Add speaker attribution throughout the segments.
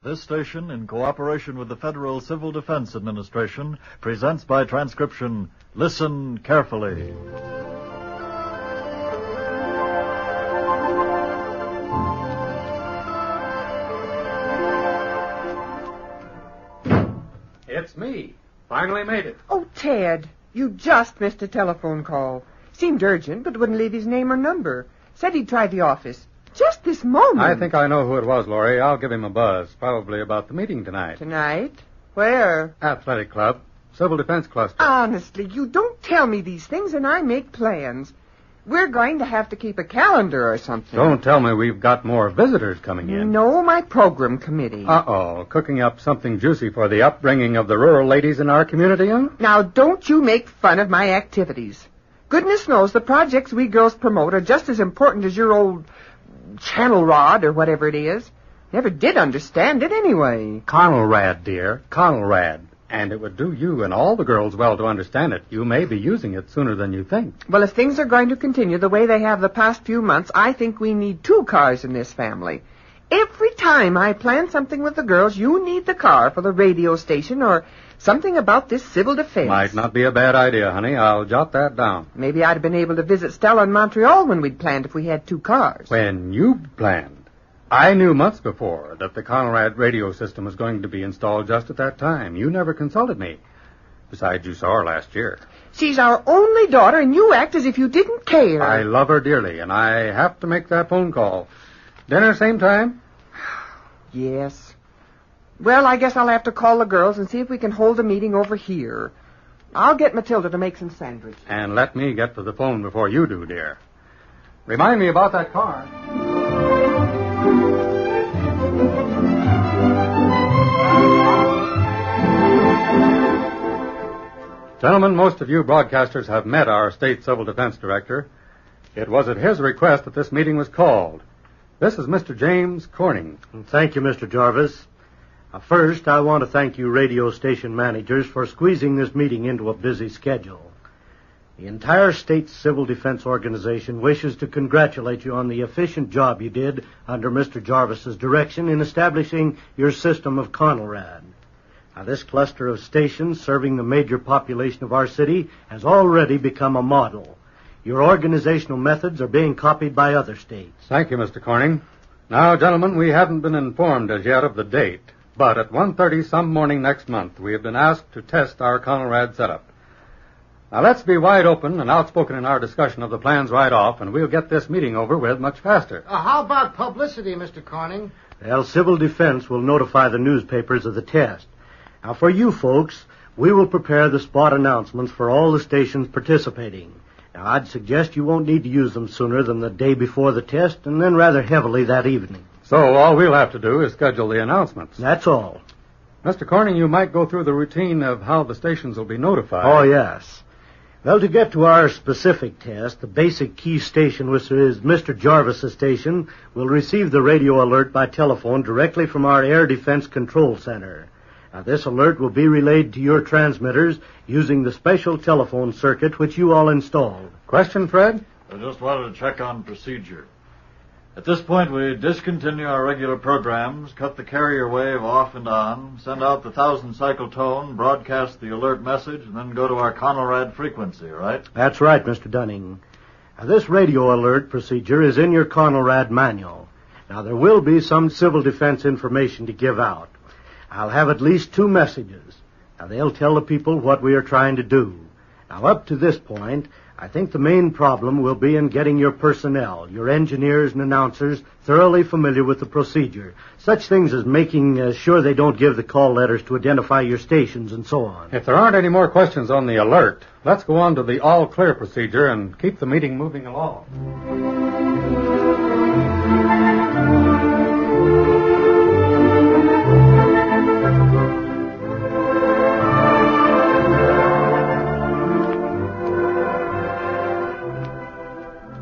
Speaker 1: This station, in cooperation with the Federal Civil Defense Administration, presents by transcription, Listen Carefully.
Speaker 2: It's me. Finally made it.
Speaker 3: Oh, Ted, you just missed a telephone call. Seemed urgent, but wouldn't leave his name or number. Said he'd try the office. Just this moment.
Speaker 2: I think I know who it was, Laurie. I'll give him a buzz. Probably about the meeting tonight.
Speaker 3: Tonight? Where?
Speaker 2: Athletic Club. Civil Defense Cluster.
Speaker 3: Honestly, you don't tell me these things and I make plans. We're going to have to keep a calendar or something.
Speaker 2: Don't tell me we've got more visitors coming in.
Speaker 3: No, my program committee.
Speaker 2: Uh-oh. Cooking up something juicy for the upbringing of the rural ladies in our community, huh?
Speaker 3: Now, don't you make fun of my activities. Goodness knows the projects we girls promote are just as important as your old channel rod or whatever it is. Never did understand it anyway.
Speaker 2: Conelrad, dear. Conelrad. And it would do you and all the girls well to understand it. You may be using it sooner than you think.
Speaker 3: Well, if things are going to continue the way they have the past few months, I think we need 2 cars in this family. Every time I plan something with the girls, you need the car for the radio station or something about this civil defense.
Speaker 2: Might not be a bad idea, honey. I'll jot that down.
Speaker 3: Maybe I'd have been able to visit Stella in Montreal when we'd planned if we had 2 cars.
Speaker 2: When you planned. I knew months before that the Conelrad radio system was going to be installed just at that time. You never consulted me. Besides, you saw her last year.
Speaker 3: She's our only daughter, and you act as if you didn't care.
Speaker 2: I love her dearly, and I have to make that phone call. Dinner same time?
Speaker 3: Yes. Well, I guess I'll have to call the girls and see if we can hold a meeting over here. I'll get Matilda to make some sandwiches.
Speaker 2: And let me get to the phone before you do, dear. Remind me about that car. Gentlemen, most of you broadcasters have met our state civil defense director. It was at his request that this meeting was called. This is Mr. James Corning.
Speaker 4: Thank you, Mr. Jarvis. First, I want to thank you radio station managers for squeezing this meeting into a busy schedule. The entire state civil defense organization wishes to congratulate you on the efficient job you did under Mr. Jarvis's direction in establishing your system of Conelrad. Now, this cluster of stations serving the major population of our city has already become a model. Your organizational methods are being copied by other states.
Speaker 2: Thank you, Mr. Corning. Now, gentlemen, we haven't been informed as yet of the date, but at 1:30 some morning next month, we have been asked to test our Conelrad setup. Now, let's be wide open and outspoken in our discussion of the plans right off, and we'll get this meeting over with much faster.
Speaker 5: How about publicity, Mr. Corning?
Speaker 4: Well, civil defense will notify the newspapers of the test. Now, for you folks, we will prepare the spot announcements for all the stations participating. Now, I'd suggest you won't need to use them sooner than the day before the test, and then rather heavily that evening.
Speaker 2: So all we'll have to do is schedule the announcements.
Speaker 4: That's all.
Speaker 2: Mr. Corning, you might go through the routine of how the stations will be notified.
Speaker 4: Oh, yes. Well, to get to our specific test, the basic key station, which is Mr. Jarvis's station, will receive the radio alert by telephone directly from our Air Defense Control Center. Now, this alert will be relayed to your transmitters using the special telephone circuit which you all installed.
Speaker 2: Question, Fred?
Speaker 1: I just wanted to check on procedure. At this point, we discontinue our regular programs, cut the carrier wave off and on, send out the 1,000-cycle tone, broadcast the alert message, and then go to our Conelrad frequency, right?
Speaker 4: That's right, Mr. Dunning. Now, this radio alert procedure is in your Conelrad manual. Now, there will be some civil defense information to give out. I'll have at least 2 messages. Now, they'll tell the people what we are trying to do. Now, up to this point, I think the main problem will be in getting your personnel, your engineers and announcers, thoroughly familiar with the procedure. Such things as making sure they don't give the call letters to identify your stations and so on.
Speaker 2: If there aren't any more questions on the alert, let's go on to the all-clear procedure and keep the meeting moving along.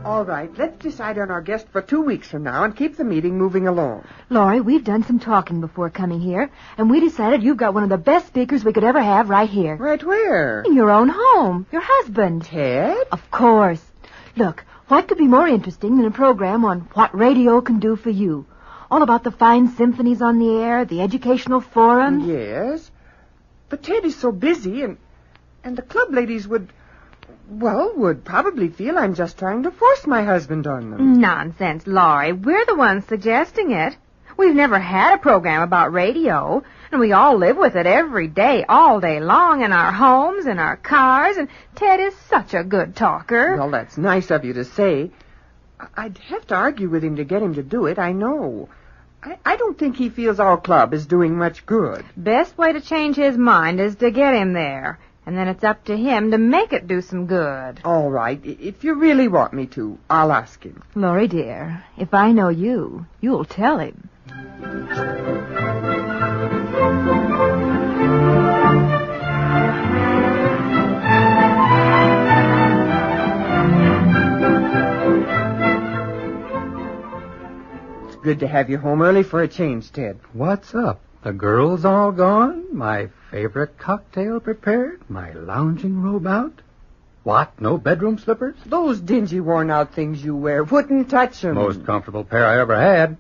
Speaker 3: All right, let's decide on our guest for 2 weeks from now and keep the meeting moving along.
Speaker 6: Laurie, we've done some talking before coming here, and we decided you've got one of the best speakers we could ever have right here.
Speaker 3: Right where?
Speaker 6: In your own home. Your husband.
Speaker 3: Ted?
Speaker 6: Of course. Look, what could be more interesting than a program on what radio can do for you? All about the fine symphonies on the air, the educational forums.
Speaker 3: Yes. But Ted is so busy, and the club ladies would probably feel I'm just trying to force my husband on them.
Speaker 7: Nonsense, Laurie. We're the ones suggesting it. We've never had a program about radio, and we all live with it every day, all day long, in our homes, in our cars, and Ted is such a good talker.
Speaker 3: Well, that's nice of you to say. I'd have to argue with him to get him to do it, I know. I don't think he feels our club is doing much good.
Speaker 7: Best way to change his mind is to get him there, and then it's up to him to make it do some good.
Speaker 3: All right. If you really want me to, I'll ask him.
Speaker 6: Laurie, dear, if I know you, you'll tell him.
Speaker 3: Good to have you home early for a change, Ted.
Speaker 2: What's up? The girls all gone? My favorite cocktail prepared? My lounging robe out? What? No bedroom slippers?
Speaker 3: Those dingy, worn-out things you wear, wouldn't touch them.
Speaker 2: Most comfortable pair I ever had.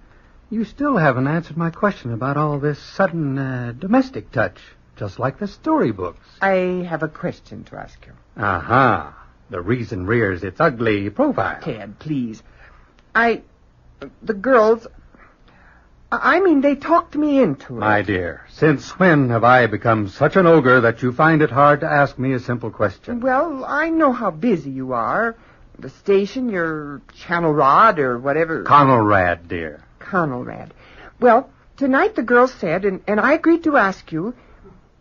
Speaker 2: You still haven't answered my question about all this sudden domestic touch, just like the storybooks.
Speaker 3: I have a question to ask you.
Speaker 2: Aha. The reason rears its ugly profile.
Speaker 3: Ted, please. The girls... they talked me into it.
Speaker 2: My dear, since when have I become such an ogre that you find it hard to ask me a simple question?
Speaker 3: Well, I know how busy you are. The station, your channel rod, or whatever.
Speaker 2: Conrad, dear.
Speaker 3: Conrad. Well, tonight the girls said, and I agreed to ask you,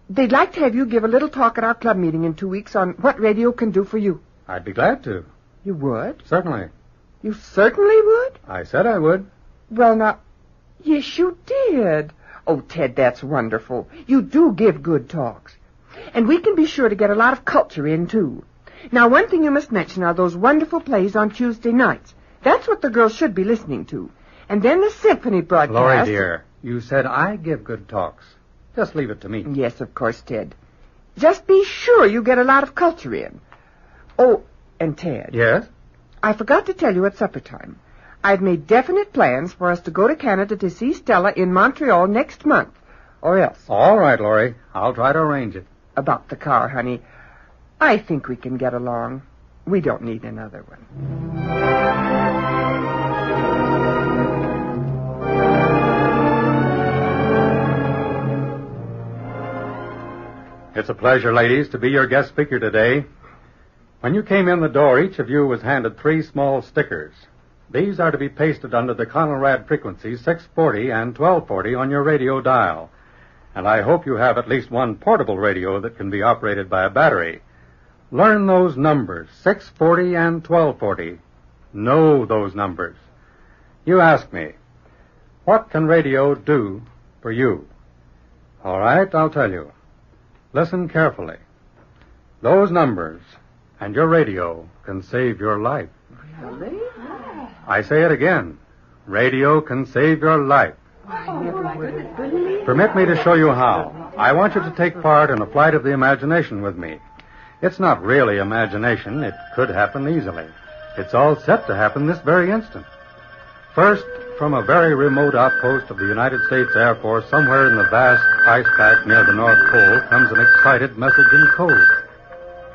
Speaker 3: they'd like to have you give a little talk at our club meeting in 2 weeks on what radio can do for you.
Speaker 2: I'd be glad to.
Speaker 3: You would?
Speaker 2: Certainly.
Speaker 3: You certainly would?
Speaker 2: I said I would.
Speaker 3: Well, now... Yes, you did. Oh, Ted, that's wonderful. You do give good talks. And we can be sure to get a lot of culture in, too. Now, one thing you must mention are those wonderful plays on Tuesday nights. That's what the girls should be listening to. And then the symphony broadcast...
Speaker 2: Laurie, dear, you said I give good talks. Just leave it to me.
Speaker 3: Yes, of course, Ted. Just be sure you get a lot of culture in. Oh, and Ted.
Speaker 2: Yes?
Speaker 3: I forgot to tell you at supper time. I've made definite plans for us to go to Canada to see Stella in Montreal next month, or else.
Speaker 2: All right, Laurie. I'll try to arrange it.
Speaker 3: About the car, honey. I think we can get along. We don't need another one.
Speaker 2: It's a pleasure, ladies, to be your guest speaker today. When you came in the door, each of you was handed 3 small stickers. These are to be pasted under the Conrad frequencies 640 and 1240 on your radio dial. And I hope you have at least one portable radio that can be operated by a battery. Learn those numbers, 640 and 1240. Know those numbers. You ask me, what can radio do for you? All right, I'll tell you. Listen carefully. Those numbers and your radio can save your life.
Speaker 3: Really?
Speaker 2: I say it again. Radio can save your life. Permit me to show you how. I want you to take part in a flight of the imagination with me. It's not really imagination. It could happen easily. It's all set to happen this very instant. First, from a very remote outpost of the United States Air Force, somewhere in the vast ice pack near the North Pole, comes an excited message in code.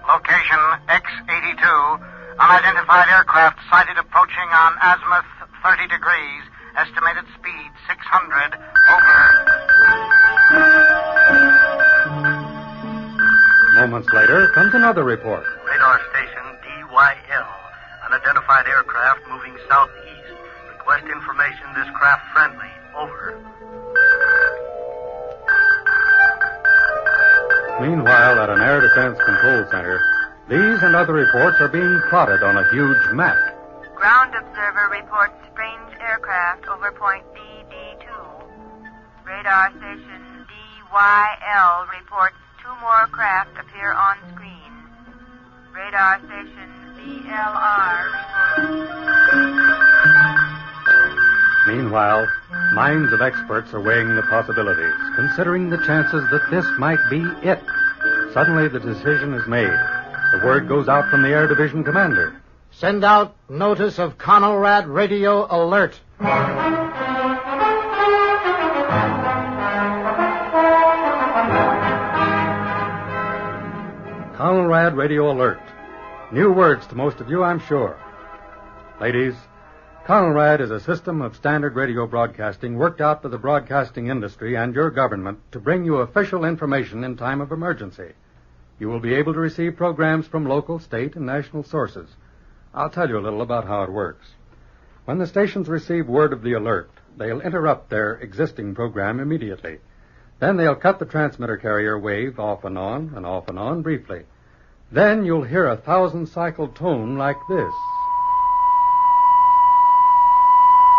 Speaker 8: Location X-82. Unidentified aircraft sighted approaching on azimuth 30 degrees. Estimated speed 600. Over.
Speaker 2: Moments later comes another report.
Speaker 9: Radar station DYL. Unidentified aircraft moving southeast. Request information. This craft friendly. Over.
Speaker 2: Meanwhile, at an air defense control center, these and other reports are being plotted on a huge map.
Speaker 10: Ground observer reports strange aircraft over point DD2. Radar station DYL reports 2 more craft appear on screen. Radar station VLR reports...
Speaker 2: Meanwhile, minds of experts are weighing the possibilities, considering the chances that this might be it. Suddenly, the decision is made. The word goes out from the Air Division commander.
Speaker 5: Send out notice of Conrad radio alert.
Speaker 2: Conrad Radio Alert. New words to most of you, I'm sure. Ladies, Conrad is a system of standard radio broadcasting worked out by the broadcasting industry and your government to bring you official information in time of emergency. You will be able to receive programs from local, state, and national sources. I'll tell you a little about how it works. When the stations receive word of the alert, they'll interrupt their existing program immediately. Then they'll cut the transmitter carrier wave off and on briefly. Then you'll hear a 1,000-cycle tone like this,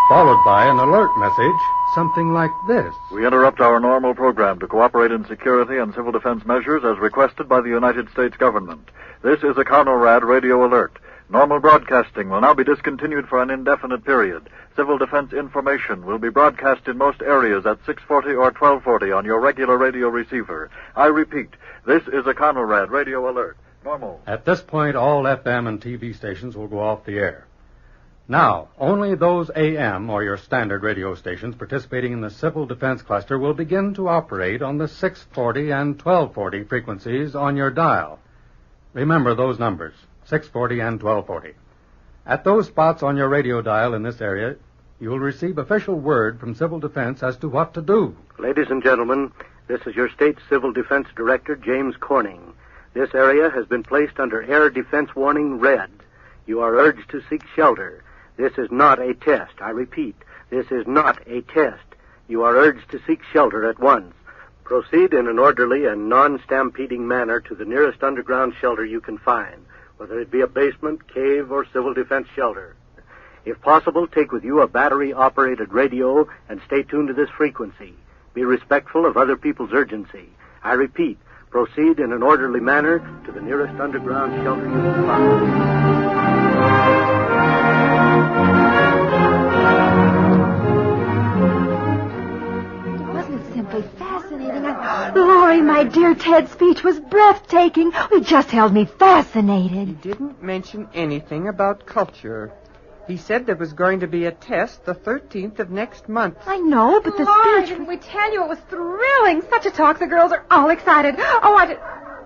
Speaker 2: followed by an alert message, something like this.
Speaker 1: We interrupt our normal program to cooperate in security and civil defense measures as requested by the United States government. This is a Conrad Radio Alert. Normal broadcasting will now be discontinued for an indefinite period. Civil defense information will be broadcast in most areas at 640 or 1240 on your regular radio receiver. I repeat, this is a Conrad Radio Alert. Normal.
Speaker 2: At this point, all FM and TV stations will go off the air. Now, only those AM or your standard radio stations participating in the Civil Defense Cluster will begin to operate on the 640 and 1240 frequencies on your dial. Remember those numbers, 640 and 1240. At those spots on your radio dial in this area, you will receive official word from Civil Defense as to what to do.
Speaker 4: Ladies and gentlemen, this is your state Civil Defense Director, James Corning. This area has been placed under Air Defense Warning Red. You are urged to seek shelter. This is not a test. I repeat, this is not a test. You are urged to seek shelter at once. Proceed in an orderly and non-stampeding manner to the nearest underground shelter you can find, whether it be a basement, cave, or civil defense shelter. If possible, take with you a battery-operated radio and stay tuned to this frequency. Be respectful of other people's urgency. I repeat, proceed in an orderly manner to the nearest underground shelter you can find.
Speaker 6: Fascinating. Laurie, my dear, Ted's speech was breathtaking. It just held me fascinated.
Speaker 3: He didn't mention anything about culture. He said there was going to be a test the 13th of next month.
Speaker 6: I know, but the
Speaker 7: Laurie,
Speaker 6: speech...
Speaker 7: didn't we tell you it was thrilling? Such a talk. The girls are all excited. Well,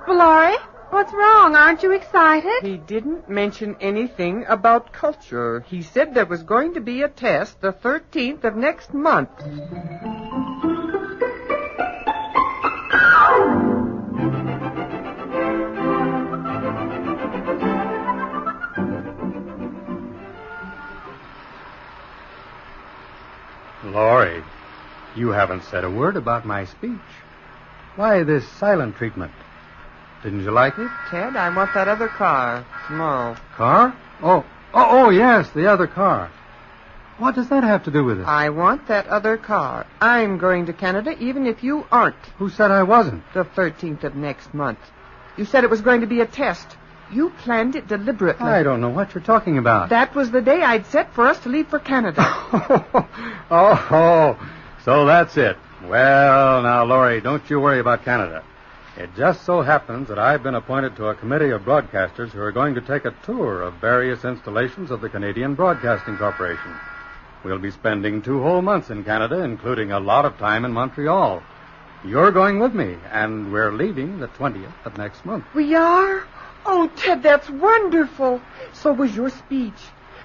Speaker 7: Laurie, what's wrong? Aren't you excited?
Speaker 3: He didn't mention anything about culture. He said there was going to be a test the 13th of next month.
Speaker 2: Laurie, you haven't said a word about my speech. Why this silent treatment? Didn't you like it?
Speaker 3: Ted, I want that other car tomorrow.
Speaker 2: Car? Oh, yes, the other car. What does that have to do with it?
Speaker 3: I want that other car. I'm going to Canada even if you aren't.
Speaker 2: Who said I wasn't?
Speaker 3: The 13th of next month. You said it was going to be a test. You planned it deliberately.
Speaker 2: I don't know what you're talking about.
Speaker 3: That was the day I'd set for us to leave for Canada.
Speaker 2: So that's it. Well, now, Laurie, don't you worry about Canada. It just so happens that I've been appointed to a committee of broadcasters who are going to take a tour of various installations of the Canadian Broadcasting Corporation. We'll be spending 2 whole months in Canada, including a lot of time in Montreal. You're going with me, and we're leaving the 20th of next month.
Speaker 3: We are? Oh, Ted, that's wonderful. So was your speech.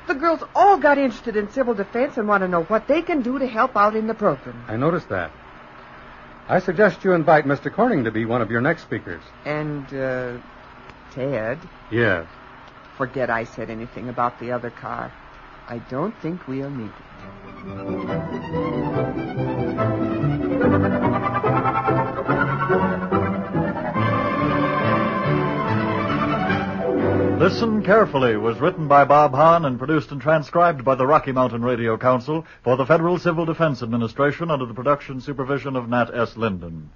Speaker 3: The girls all got interested in civil defense and want to know what they can do to help out in the program.
Speaker 2: I noticed that. I suggest you invite Mr. Corning to be one of your next speakers.
Speaker 3: And, Ted?
Speaker 2: Yes.
Speaker 3: Forget I said anything about the other car. I don't think we'll need it.
Speaker 1: Listen Carefully was written by Bob Hahn and produced and transcribed by the Rocky Mountain Radio Council for the Federal Civil Defense Administration under the production supervision of Nat S. Linden.